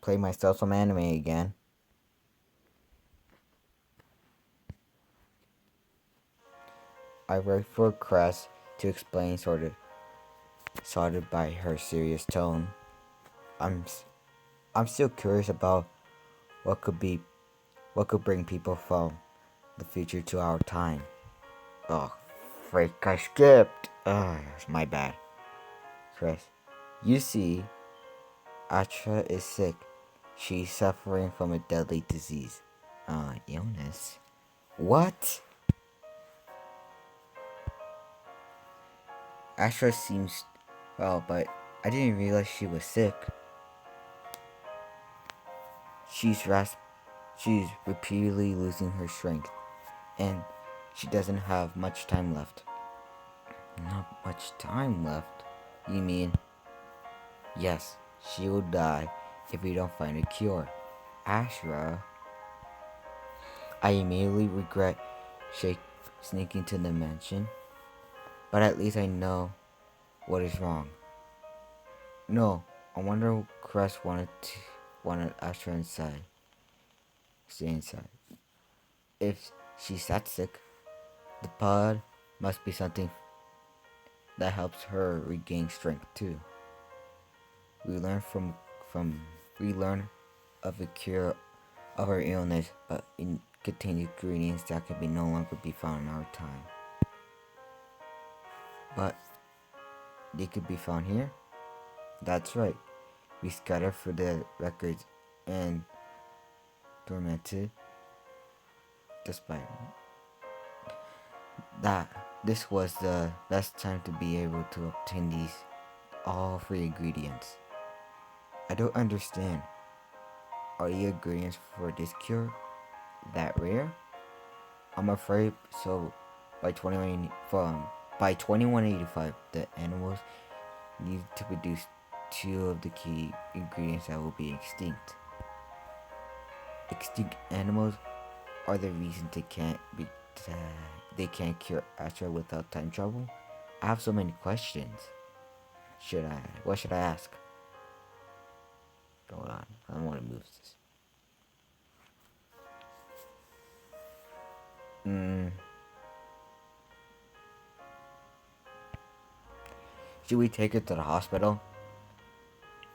play myself some anime again. I wait for Cress to explain, sorted by her serious tone. I'm still curious about what could bring people from the future to our time. Oh, freak! I skipped. It's my bad. Chris, you see, Atra is sick. She's suffering from a deadly disease. Illness. What? Astra seems well, but I didn't realize she was sick. She's repeatedly losing her strength, and she doesn't have much time left. Not much time left? You mean? Yes, she will die if we don't find a cure. Ashra. I immediately regret sneaking to the mansion, but at least I know what is wrong. No, I wonder if Crest wanted Ashra inside. Stay inside. If she's that sick, the pod must be something that helps her regain strength too. We learn of a cure of her illness, but it contains ingredients that can no longer be found in our time. But they could be found here? That's right. We scattered through the records and tormented despite that this was the best time to be able to obtain these all free ingredients. I don't understand. Are the ingredients for this cure that rare? I'm afraid so. By 2185, the animals need to produce 2 of the key ingredients that will be extinct. Extinct animals are the reason they can't cure Astra without time travel. I have so many questions. What should I ask? Hold on, I don't want to move this. Should we take her to the hospital?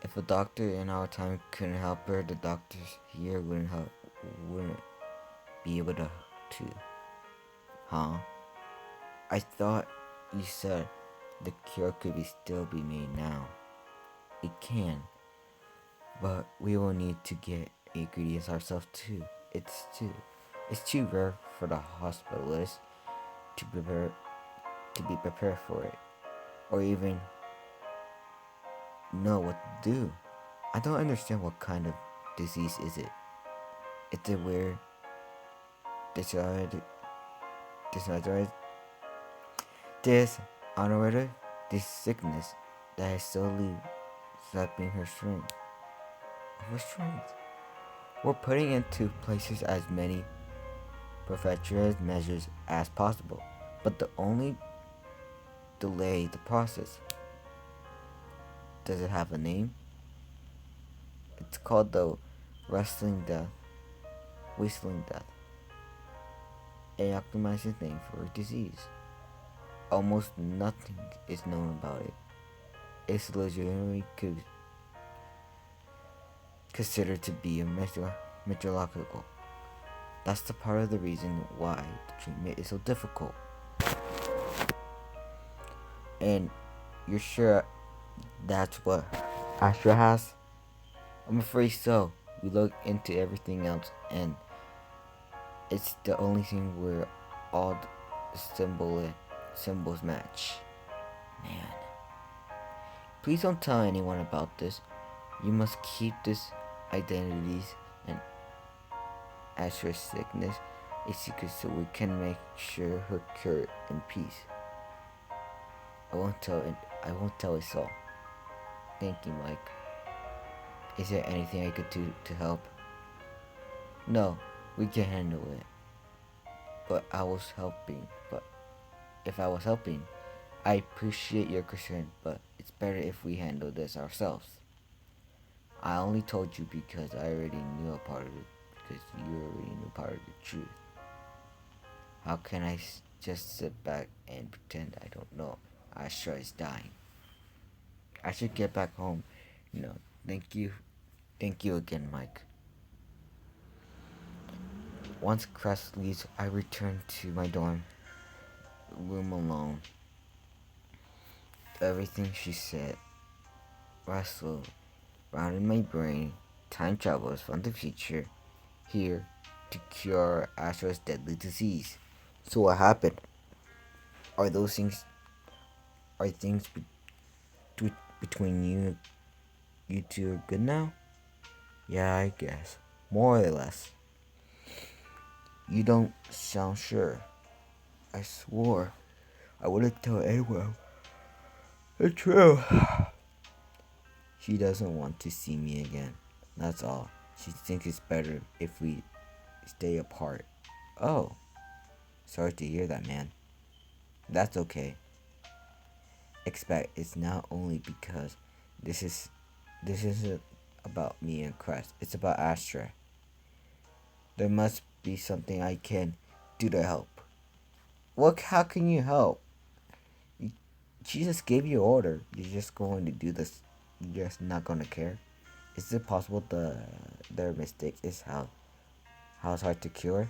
If a doctor in our time couldn't help her, the doctors here wouldn't be able to. Huh? I thought you said the cure could still be made now. It can, but we will need to get ingredients ourselves too. It's too rare for the hospitalists to be prepared for it, or even know what to do. I don't understand what kind of disease is it. It's a weird dishonored this sickness that is slowly sapping her strength. We're putting into places as many preventative measures as possible, but the only delay the process. Does it have a name? It's called the whistling death. A optimized name for a disease. Almost nothing is known about it. It's legitimately considered to be a meteorological. That's the part of the reason why the treatment is so difficult. And you're sure that's what Astra has? I'm afraid so. We looked into everything else, and it's the only thing where all the symbols match. Man. Please don't tell anyone about this. You must keep this identities and Astra's sickness a secret so we can make sure her cure in peace. I won't tell us all. Thank you, Mike. Is there anything I could do to help? No, we can handle it. But if I was helping, I appreciate your concern, but it's better if we handle this ourselves. I only told you because I already knew a part of it, because you already knew part of the truth. How can I just sit back and pretend I don't know Astra is dying? I should get back home. No, thank you. Thank you again, Mike. Once Crest leaves, I return to my dorm room alone. Everything she said wrestled around in my brain. Time travels from the future here to cure Astra's deadly disease. So what happened? Are those things are things between you two good now? Yeah, I guess. More or less. You don't sound sure. I swore I wouldn't tell anyone. It's true. She doesn't want to see me again. That's all. She thinks it's better if we stay apart. Oh, sorry to hear that, man. That's okay. Expect it's not only because this isn't about me and Crest. It's about Astra. There must be something I can do to help. What? How can you help? She just gave you an order. You're just going to do this. You're just not going to care. Is it possible their mistake is how it's hard to cure?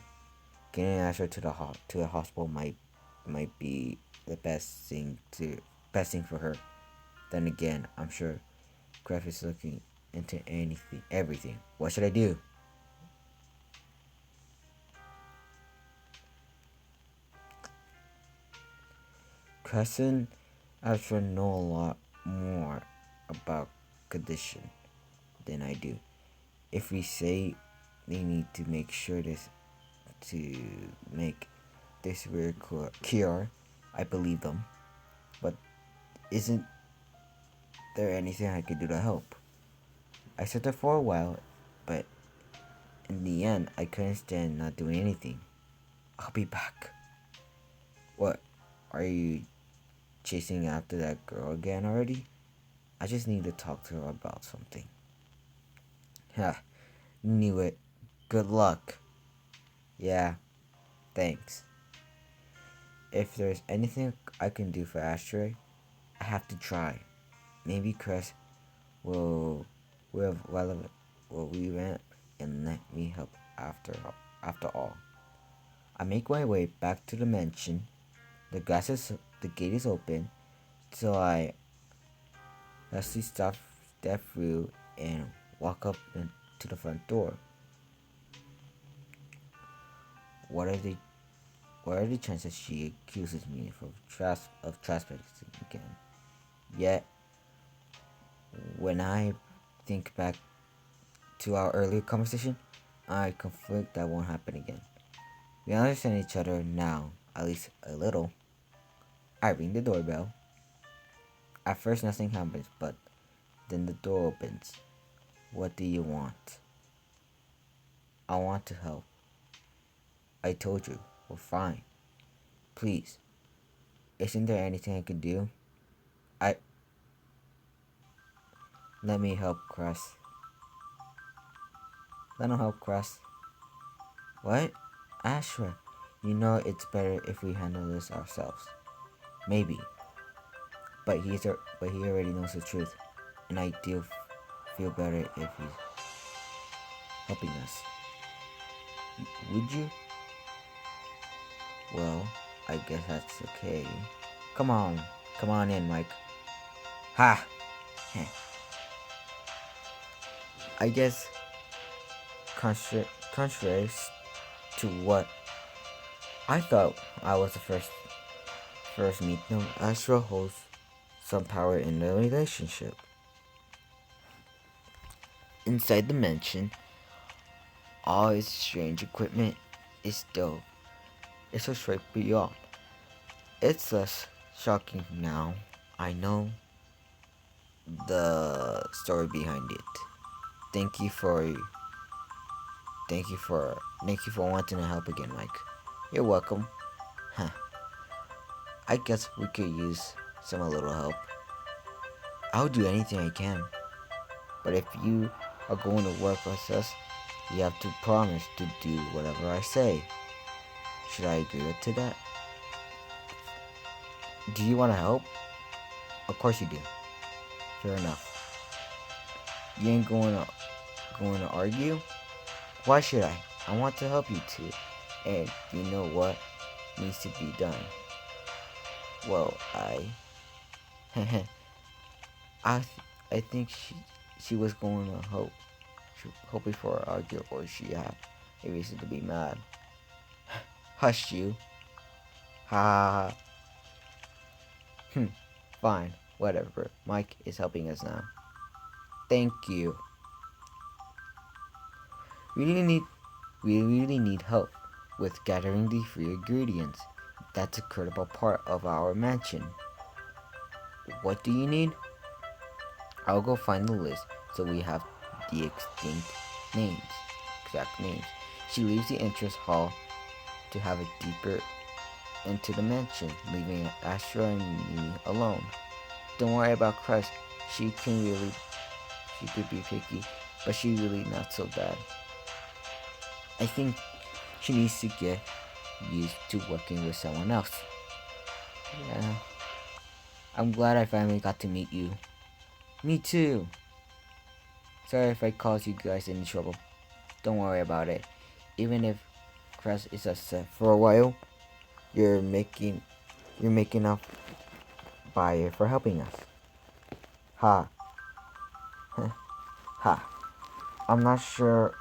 Getting Asher to the hospital might be the best thing for her. Then again, I'm sure Graf is looking into everything. What should I do? Cousin Asher know a lot more about condition than I do. If we say they need to make sure to make this weird cure, I believe them. But isn't there anything I could do to help? I sat there for a while, but in the end, I couldn't stand not doing anything. I'll be back. What? Are you chasing after that girl again already? I just need to talk to her about something. Ha, knew it. Good luck. Yeah, thanks. If there's anything I can do for Ashtray, I have to try. Maybe Chris will relevant will revamp and let me help after all. I make my way back to the mansion. The gate is open, so I hastily step through and walk up to the front door. What are the chances she accuses me of trespassing again? Yet, when I think back to our earlier conversation, I conflict that won't happen again. We understand each other now, at least a little. I ring the doorbell. At first, nothing happens, but then the door opens. What do you want? I want to help. I told you, we're fine. Please, isn't there anything I can do? I. Let me help, Cress. Let him help, Cress. What? Ashra, you know it's better if we handle this ourselves. Maybe. But he already knows the truth. And I do feel better if he's helping us. Would you? Well, I guess that's okay. Come on in, Mike. Ha! I guess contrary to what I thought I was the first meet them, Astra holds some power in the relationship. Inside the mansion, all its strange equipment is still it's a straight beyond. It's less shocking now. I know the story behind it. Thank you for wanting to help again, Mike. You're welcome. Huh. I guess we could use a little help. I'll do anything I can. But if you are going to work with us, you have to promise to do whatever I say. Should I agree to that? Do you want to help? Of course you do. Fair enough. You ain't going to argue? Why should I? I want to help you too. And you know what needs to be done? Well, I I think she was going to hope before I argue, or she had a reason to be mad. Hush you. Ha ha ha. Fine, whatever. Mike is helping us now. Thank you. We really need help with gathering the free ingredients. That's a critical part of our mansion. What do you need? I'll go find the list so we have the names, exact names. She leaves the entrance hall to have a deeper into the mansion, leaving Astra and me alone. Don't worry about Crest. She could be picky, but she's really not so bad. I think she needs to get used to working with someone else. Yeah. I'm glad I finally got to meet you. Me too. Sorry if I caused you guys any trouble. Don't worry about it. Even if Crest is upset for a while, you're making up by it for helping us. Ha. Ha. I'm not sure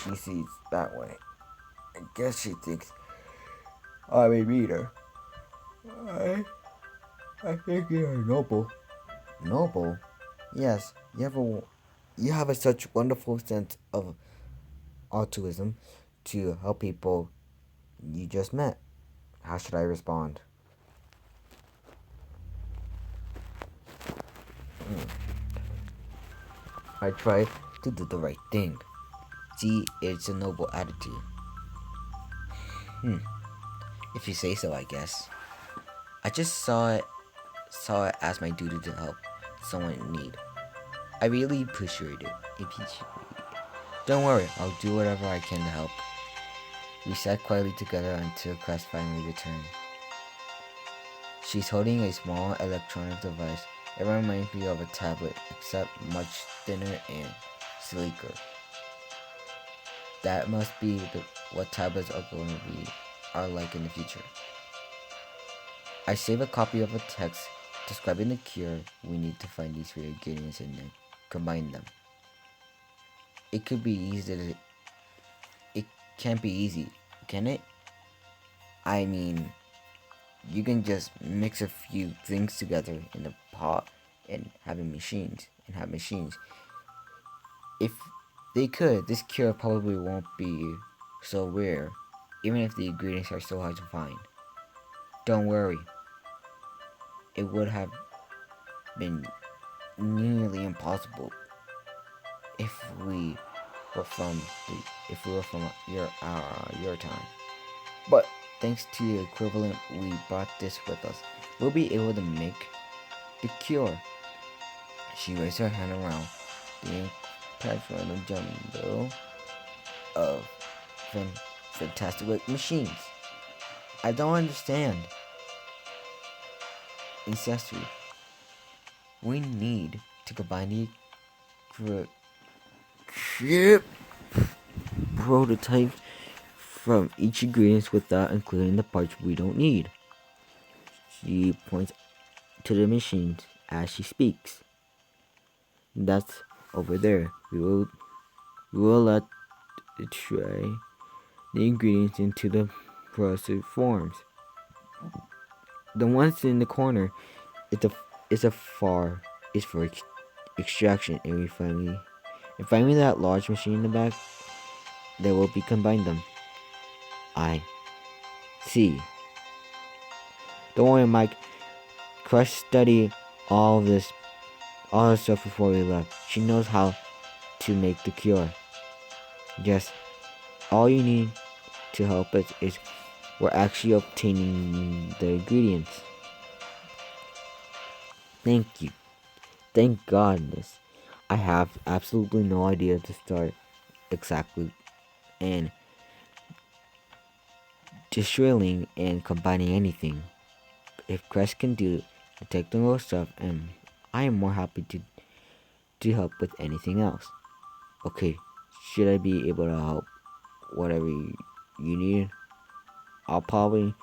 she sees that way. I guess she thinks I'm a reader. I think you're noble. Noble? Yes, you have a such wonderful sense of altruism to help people you just met. How should I respond? I try to do the right thing. See, it's a noble attitude. If you say so, I guess. I just saw it as my duty to help someone in need. I really appreciate it. Don't worry, I'll do whatever I can to help. We sat quietly together until Crest finally returned. She's holding a small electronic device. It reminds me of a tablet, except much thinner and sleeker. That must be what tablets are like in the future. I save a copy of a text describing the cure. We need to find these three ingredients and then combine them. It could be easy. It can't be easy, can it? I mean, you can just mix a few things together in a pot and have machines. If they could, this cure probably won't be so rare, even if the ingredients are so hard to find. Don't worry. It would have been nearly impossible if we were from your time. But thanks to the equivalent, we brought this with us. We'll be able to make the cure. She raised her hand around the incredible jumble of fantastic machines. I don't understand. Ancestry. We need to combine the prototypes from each ingredient without including the parts we don't need. She points to the machines as she speaks. That's over there. We will let it try the ingredients into the processed forms. The ones in the corner is for extraction and refining. And finally, that large machine in the back, they will be combined them. I see. Don't worry, Mike. Crush studied all this stuff before we left. She knows how to make the cure. Yes, all you need to help us is we're actually obtaining the ingredients. Thank you. Thank goodness. I have absolutely no idea to start exactly, and just drilling and combining anything. If Crest can do the technical stuff, and I am more happy to help with anything else. Okay, should I be able to help whatever you need? I'll probably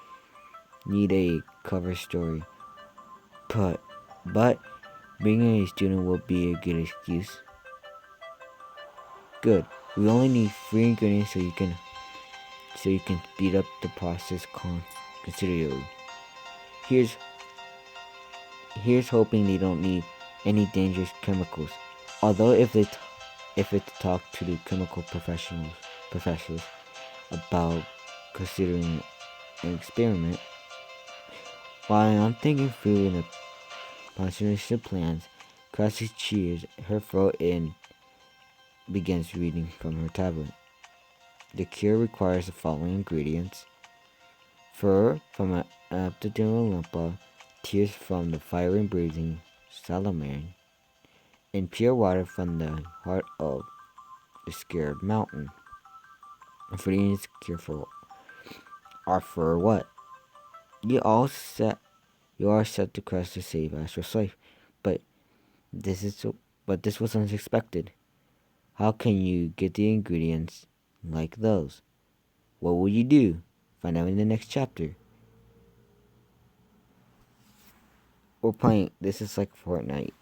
need a cover story, but but being a student will be a good excuse. Good. We only need 3 ingredients so you can speed up the process considerably. Here's here's hoping they don't need any dangerous chemicals. Although if it's talk to the chemical professionals about considering an experiment, while I'm thinking through the partnership plans, Cassie cheers her throat and begins reading from her tablet. The cure requires the following ingredients: fur from an Abdullah, tears from the fire and breathing salamander, and pure water from the heart of the scared mountain. Ingredients careful are for what? You all set you are set to quest to save Astra's life, but this is so, but this was unexpected. How can you get the ingredients like those? What will you do? Find out in the next chapter. We're playing. This is like Fortnite.